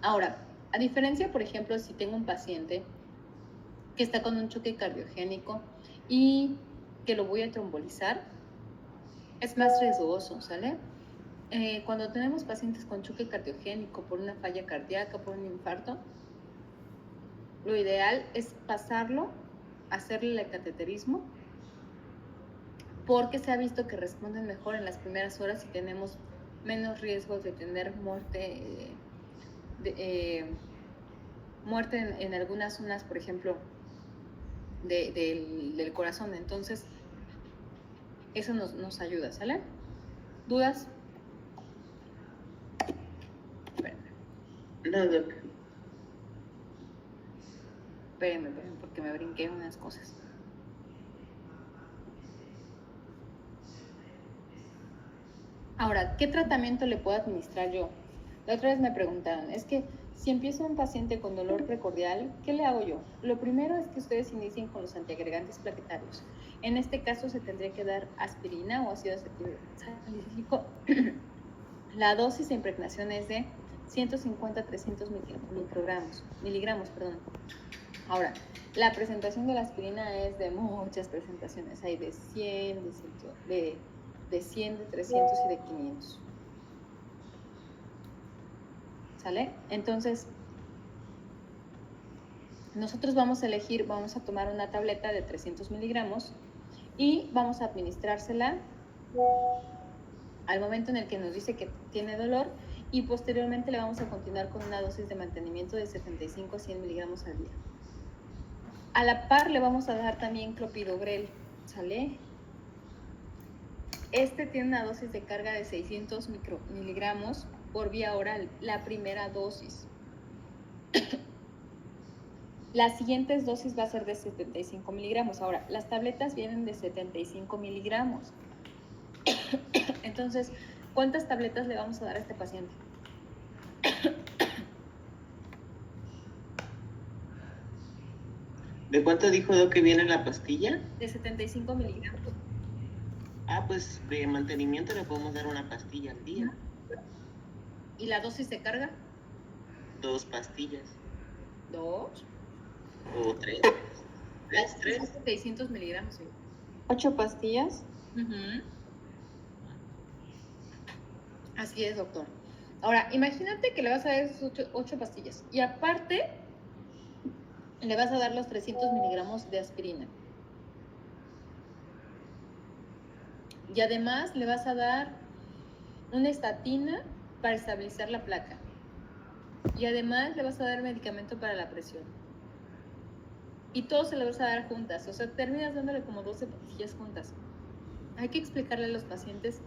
Ahora, a diferencia, por ejemplo, si tengo un paciente que está con un choque cardiogénico y que lo voy a trombolizar, es más riesgoso, ¿sale? Cuando tenemos pacientes con choque cardiogénico por una falla cardíaca, por un infarto, lo ideal es pasarlo, hacerle el cateterismo, porque se ha visto que responden mejor en las primeras horas y tenemos menos riesgos de tener muerte, muerte en algunas zonas, por ejemplo, del corazón. Entonces, eso nos ayuda, ¿sale? ¿Dudas? No, Doc. Espérenme, porque me brinqué unas cosas. Ahora, ¿qué tratamiento le puedo administrar yo? La otra vez me preguntaron, es que si empiezo un paciente con dolor precordial, ¿qué le hago yo? Lo primero es que ustedes inicien con los antiagregantes plaquetarios. En este caso se tendría que dar aspirina o ácido salicílico. La dosis de impregnación es de 150 a 300 miligramos. Ahora, la presentación de la aspirina es de muchas presentaciones. Hay de 100, de 300 y de 500. ¿Sale? Entonces, nosotros vamos a tomar una tableta de 300 miligramos y vamos a administrársela al momento en el que nos dice que tiene dolor, y posteriormente le vamos a continuar con una dosis de mantenimiento de 75 a 100 miligramos al día. A la par le vamos a dar también clopidogrel, ¿sale? Tiene una dosis de carga de 600 miligramos por vía oral, la primera dosis. Las siguientes dosis va a ser de 75 miligramos. Ahora, las tabletas vienen de 75 miligramos. Entonces, ¿cuántas tabletas le vamos a dar a este paciente? ¿De cuánto dijo Doc que viene la pastilla? De 75 miligramos. Ah, pues de mantenimiento le podemos dar una pastilla al día. ¿Y la dosis de carga? 2 pastillas. 2. O 3. 3. 600 miligramos. ¿Sí? 8 pastillas. Así es, doctor. Ahora, imagínate que le vas a dar esas 8 pastillas y aparte le vas a dar los 300 miligramos de aspirina. Y además le vas a dar una estatina para estabilizar la placa. Y además le vas a dar medicamento para la presión. Y todo se lo vas a dar juntas. O sea, terminas dándole como 12 pastillas juntas. Hay que explicarle a los pacientes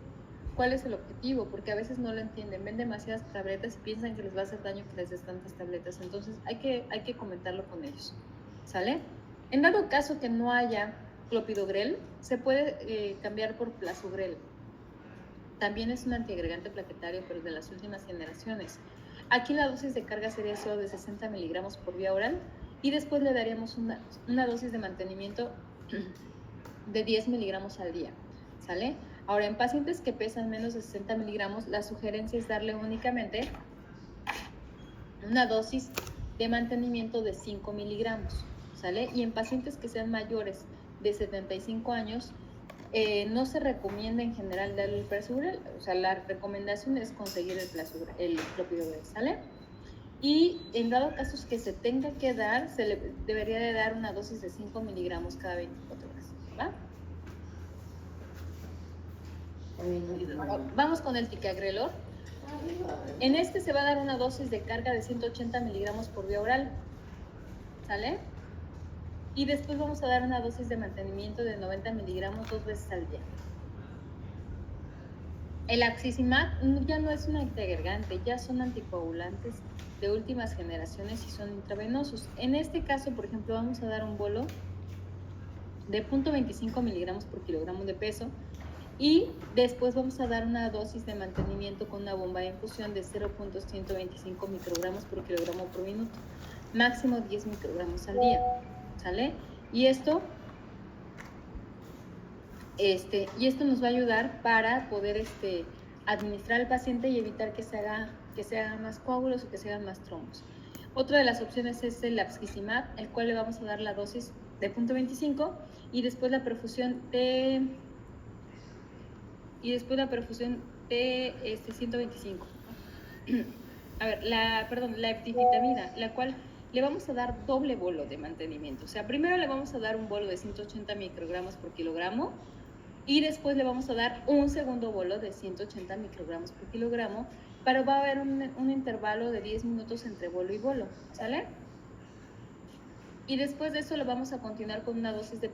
cuál es el objetivo, porque a veces no lo entienden. Ven demasiadas tabletas y piensan que les va a hacer daño que les des tantas tabletas. Entonces hay que comentarlo con ellos. ¿Sale? En dado caso que no haya clopidogrel, se puede cambiar por plasogrel. También es un antiagregante plaquetario, pero de las últimas generaciones. Aquí la dosis de carga sería solo de 60 miligramos por vía oral y después le daríamos una dosis de mantenimiento de 10 miligramos al día, ¿sale? Ahora, en pacientes que pesan menos de 60 miligramos, la sugerencia es darle únicamente una dosis de mantenimiento de 5 miligramos, ¿sale? Y en pacientes que sean mayores de 75 años, no se recomienda en general darle el Plasugrel, o sea, la recomendación es conseguir el clopidogrel, ¿sale? Y en dado casos que se tenga que dar, se le debería de dar una dosis de 5 miligramos cada 24 horas, ¿va? Vamos con el ticagrelor. En este se va a dar una dosis de carga de 180 miligramos por vía oral, ¿sale? Y después vamos a dar una dosis de mantenimiento de 90 miligramos 2 veces al día. El axizimab ya no es un antiagregante, ya son anticoagulantes de últimas generaciones y son intravenosos. En este caso, por ejemplo, vamos a dar un bolo de 0.25 miligramos por kilogramo de peso y después vamos a dar una dosis de mantenimiento con una bomba de infusión de 0.125 microgramos por kilogramo por minuto, máximo 10 microgramos al día, ¿sale? Y esto nos va a ayudar para poder administrar al paciente y evitar que se hagan más coágulos o que se hagan más trombos. Otra de las opciones es el axizimab, el cual le vamos a dar la dosis de 0.25 y después la perfusión de 125. A ver, la eptifitamida, la cual le vamos a dar doble bolo de mantenimiento. O sea, primero le vamos a dar un bolo de 180 microgramos por kilogramo y después le vamos a dar un segundo bolo de 180 microgramos por kilogramo, pero va a haber un intervalo de 10 minutos entre bolo y bolo, ¿sale? Y después de eso le vamos a continuar con una dosis de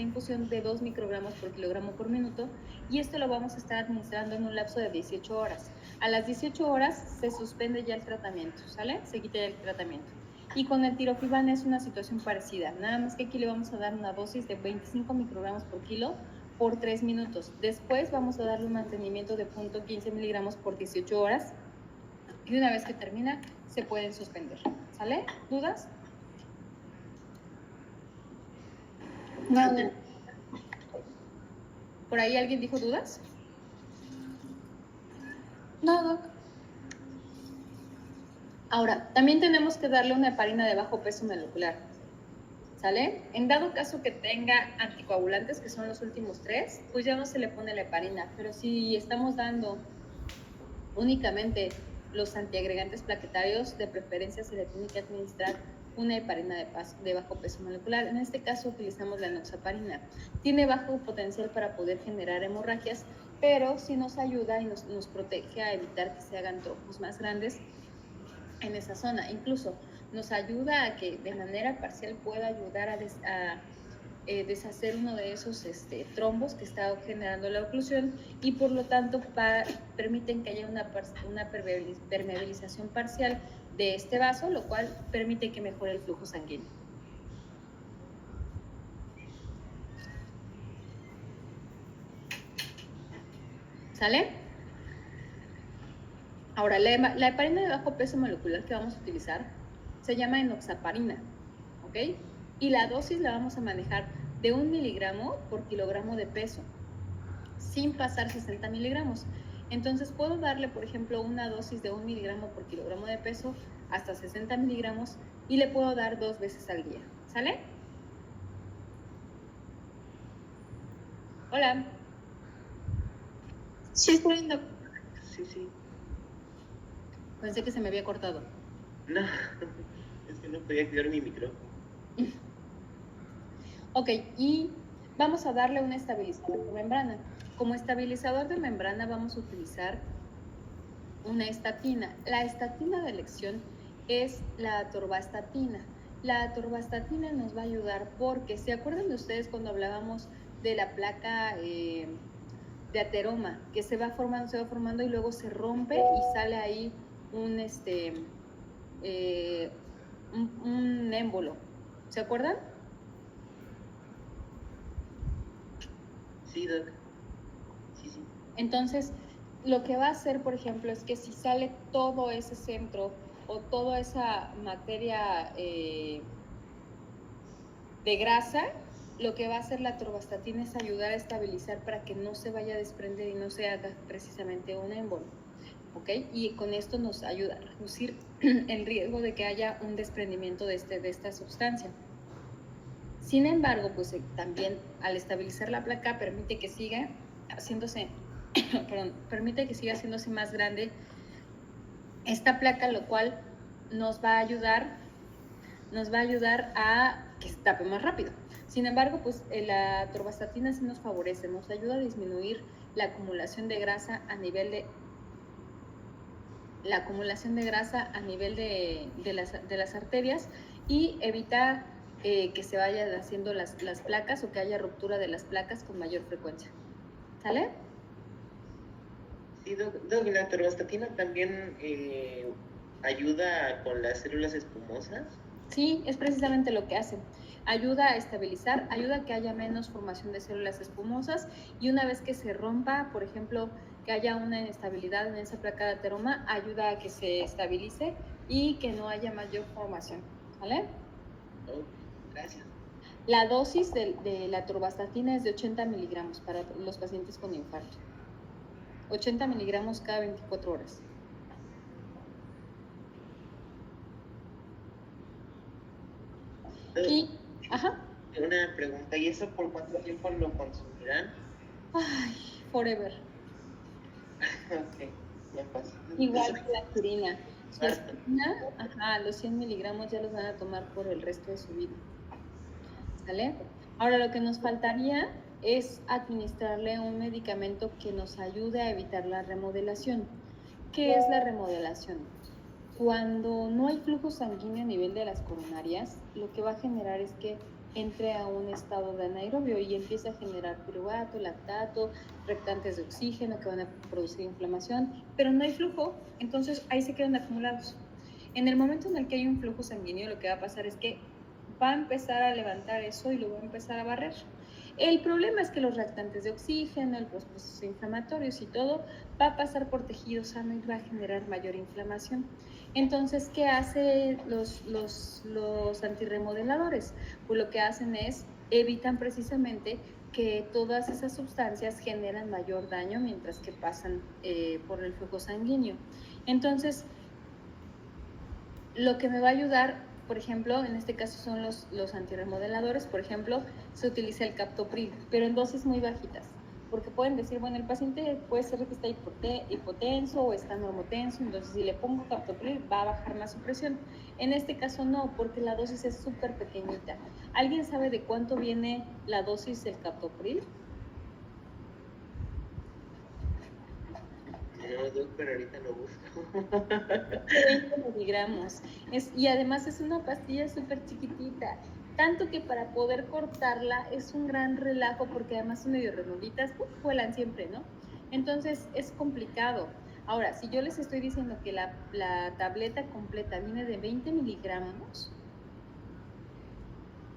infusión de 2 microgramos por kilogramo por minuto y esto lo vamos a estar administrando en un lapso de 18 horas. A las 18 horas se suspende ya el tratamiento, ¿sale? Se quita ya el tratamiento. Y con el tirofiban es una situación parecida, nada más que aquí le vamos a dar una dosis de 25 microgramos por kilo por 3 minutos. Después vamos a darle un mantenimiento de 0.15 miligramos por 18 horas y una vez que termina se pueden suspender, ¿sale? ¿Dudas? Nada. ¿Por ahí alguien dijo dudas? No, Doc. Ahora, también tenemos que darle una heparina de bajo peso molecular, ¿sale? En dado caso que tenga anticoagulantes, que son los últimos 3, pues ya no se le pone la heparina, pero si estamos dando únicamente los antiagregantes plaquetarios, de preferencia se le tiene que administrar una heparina de bajo peso molecular. En este caso utilizamos la enoxaparina. Tiene bajo potencial para poder generar hemorragias, pero sí nos ayuda y nos protege a evitar que se hagan trombos más grandes en esa zona. Incluso nos ayuda a que de manera parcial pueda ayudar a deshacer uno de esos trombos que está generando la oclusión y por lo tanto permiten que haya una permeabilización parcial de este vaso, lo cual permite que mejore el flujo sanguíneo. ¿Sale? Ahora, la heparina de bajo peso molecular que vamos a utilizar se llama enoxaparina, ¿ok? Y la dosis la vamos a manejar de 1 miligramo por kilogramo de peso, sin pasar 60 miligramos. Entonces puedo darle, por ejemplo, una dosis de 1 miligramo por kilogramo de peso hasta 60 miligramos y le puedo dar 2 veces al día, ¿sale? Hola. Sí, estoy viendo. Sí. Pensé que se me había cortado. No, es que no podía activar mi micrófono. Ok, y vamos a darle un estabilizador de membrana. Como estabilizador de membrana vamos a utilizar una estatina. La estatina de elección es la atorvastatina. La atorvastatina nos va a ayudar porque, ¿se acuerdan de ustedes cuando hablábamos de la placa de ateroma? Que se va formando y luego se rompe y sale ahí un émbolo. ¿Se acuerdan? Sí, Doc. Sí. Entonces, lo que va a hacer, por ejemplo, es que si sale todo ese centro o toda esa materia de grasa, lo que va a hacer la atorvastatina es ayudar a estabilizar para que no se vaya a desprender y no se haga precisamente un émbolo, ¿ok? Y con esto nos ayuda a reducir el riesgo de que haya un desprendimiento de esta sustancia. Sin embargo, pues también al estabilizar la placa permite que siga haciéndose, permite que siga haciéndose más grande esta placa, lo cual nos va a ayudar a que se tape más rápido. Sin embargo, pues la atorvastatina sí nos favorece, nos ayuda a disminuir la acumulación de grasa a nivel de las arterias y evita que se vayan haciendo las placas o que haya ruptura de las placas con mayor frecuencia. ¿Sale? Sí, Doc, ¿la atorvastatina también ayuda con las células espumosas? Sí, es precisamente lo que hace. Ayuda a estabilizar, ayuda a que haya menos formación de células espumosas y una vez que se rompa, por ejemplo, que haya una inestabilidad en esa placa de ateroma, ayuda a que se estabilice y que no haya mayor formación. ¿Vale? Oh, gracias. La dosis de la atorvastatina es de 80 miligramos para los pacientes con infarto. 80 miligramos cada 24 horas. Y, una pregunta, ¿y eso por cuánto tiempo lo consumirán? Ay, forever. Ok, me pasa. Igual que la aspirina. Su aspirina, los 100 miligramos ya los van a tomar por el resto de su vida. ¿Sale? Ahora lo que nos faltaría es administrarle un medicamento que nos ayude a evitar la remodelación. ¿Qué es la remodelación? Cuando no hay flujo sanguíneo a nivel de las coronarias, lo que va a generar es que entre a un estado de anaerobio y empieza a generar piruvato, lactato, reactantes de oxígeno que van a producir inflamación, pero no hay flujo, entonces ahí se quedan acumulados. En el momento en el que hay un flujo sanguíneo, lo que va a pasar es que va a empezar a levantar eso y lo va a empezar a barrer. El problema es que los reactantes de oxígeno, los procesos inflamatorios y todo va a pasar por tejido sano y va a generar mayor inflamación. Entonces, ¿qué hacen los antirremodeladores? Pues lo que hacen es evitan precisamente que todas esas sustancias generan mayor daño mientras que pasan por el flujo sanguíneo. Entonces, lo que me va a ayudar, por ejemplo, en este caso son los antirremodeladores, por ejemplo, se utiliza el captopril, pero en dosis muy bajitas, porque pueden decir, bueno, el paciente puede ser que está hipotenso o está normotenso, entonces si le pongo captopril va a bajar más su presión. En este caso no, porque la dosis es súper pequeñita. ¿Alguien sabe de cuánto viene la dosis del captopril? No, pero ahorita lo busco. 20 miligramos. Y además es una pastilla súper chiquitita. Tanto que para poder cortarla es un gran relajo porque además son medio redonditas, vuelan siempre, ¿no? Entonces es complicado. Ahora, si yo les estoy diciendo que la tableta completa viene de 20 miligramos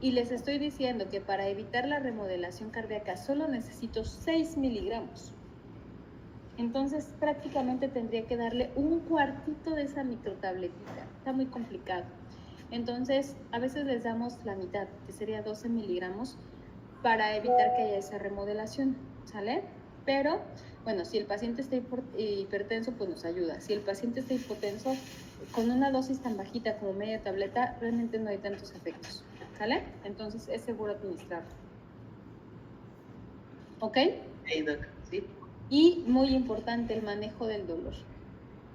y les estoy diciendo que para evitar la remodelación cardíaca solo necesito 6 miligramos, entonces prácticamente tendría que darle un cuartito de esa microtabletita. Está muy complicado. Entonces a veces les damos la mitad, que sería 12 miligramos, para evitar que haya esa remodelación, ¿sale? Pero, bueno, si el paciente está hipertenso, pues nos ayuda. Si el paciente está hipotenso, con una dosis tan bajita como media tableta, realmente no hay tantos efectos, ¿sale? Entonces es seguro administrarlo. ¿Ok? Hey, Doc, ¿sí? Y muy importante, el manejo del dolor.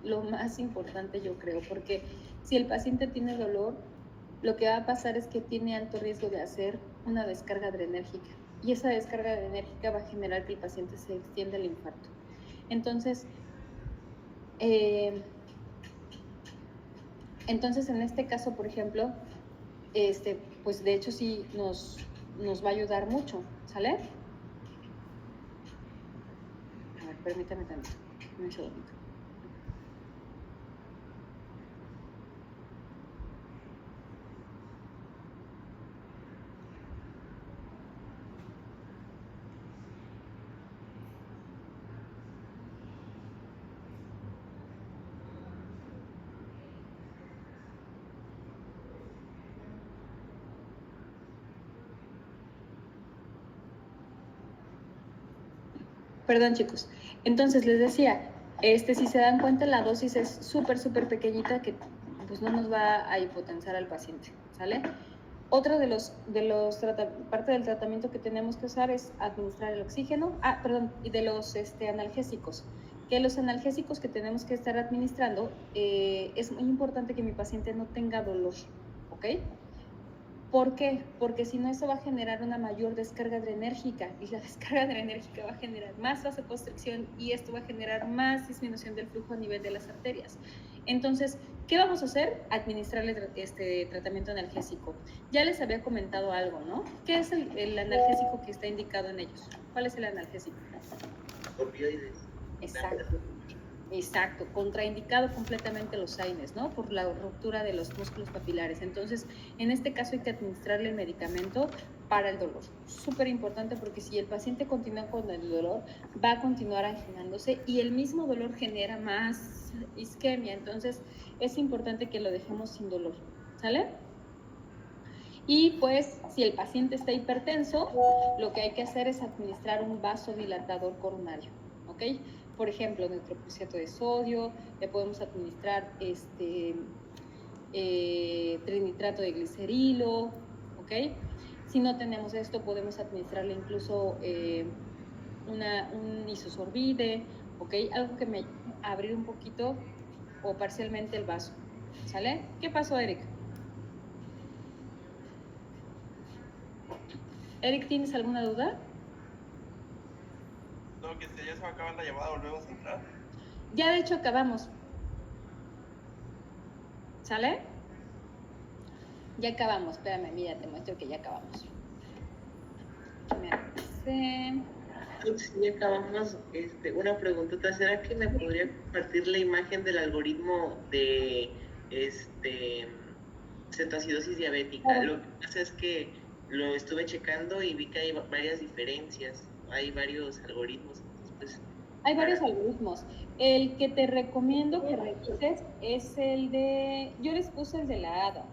Lo más importante, yo creo, porque si el paciente tiene dolor, lo que va a pasar es que tiene alto riesgo de hacer una descarga adrenérgica. Y esa descarga adrenérgica va a generar que el paciente se extienda el infarto. Entonces, en este caso, por ejemplo, pues de hecho sí nos va a ayudar mucho, ¿sale? A ver, permítame tantito, un segundito. Perdón, chicos. Entonces, les decía, si se dan cuenta, la dosis es súper pequeñita que pues no nos va a hipotensar al paciente, ¿sale? Otra parte del tratamiento que tenemos que usar es administrar el oxígeno, y de los analgésicos. Que los analgésicos que tenemos que estar administrando, es muy importante que mi paciente no tenga dolor, ¿ok? ¿Por qué? Porque si no, eso va a generar una mayor descarga adrenérgica, y la descarga adrenérgica va a generar más vasoconstricción, y esto va a generar más disminución del flujo a nivel de las arterias. Entonces, ¿qué vamos a hacer? Administrarle tratamiento analgésico. Ya les había comentado algo, ¿no? ¿Qué es el analgésico que está indicado en ellos? ¿Cuál es el analgésico? Opioides. Exacto, contraindicado completamente los AINES, ¿no? Por la ruptura de los músculos papilares. Entonces, en este caso hay que administrarle el medicamento para el dolor. Súper importante, porque si el paciente continúa con el dolor, va a continuar anginándose, y el mismo dolor genera más isquemia. Entonces, es importante que lo dejemos sin dolor, ¿sale? Y pues, si el paciente está hipertenso, lo que hay que hacer es administrar un vasodilatador coronario, ¿ok? Por ejemplo, nitroprusiato de sodio, le podemos administrar trinitrato de glicerilo, ¿ok? Si no tenemos esto, podemos administrarle incluso un isosorbide, ¿ok? Algo que me ayude a abrir un poquito o parcialmente el vaso, ¿sale? ¿Qué pasó, Eric? Eric, ¿tienes alguna duda? No, que ya se va a acabar la llamada, volvemos a entrar. Ya de hecho acabamos. ¿Sale? Ya acabamos, espérame, mira, te muestro que ya acabamos. Sí, ya acabamos. Una preguntota, ¿será que me podría compartir la imagen del algoritmo de cetoacidosis diabética? Lo que pasa es que lo estuve checando y vi que hay varias diferencias, hay varios algoritmos. Entonces, hay varios algoritmos. El que te recomiendo que revises es el de, yo les puse el de la ADA,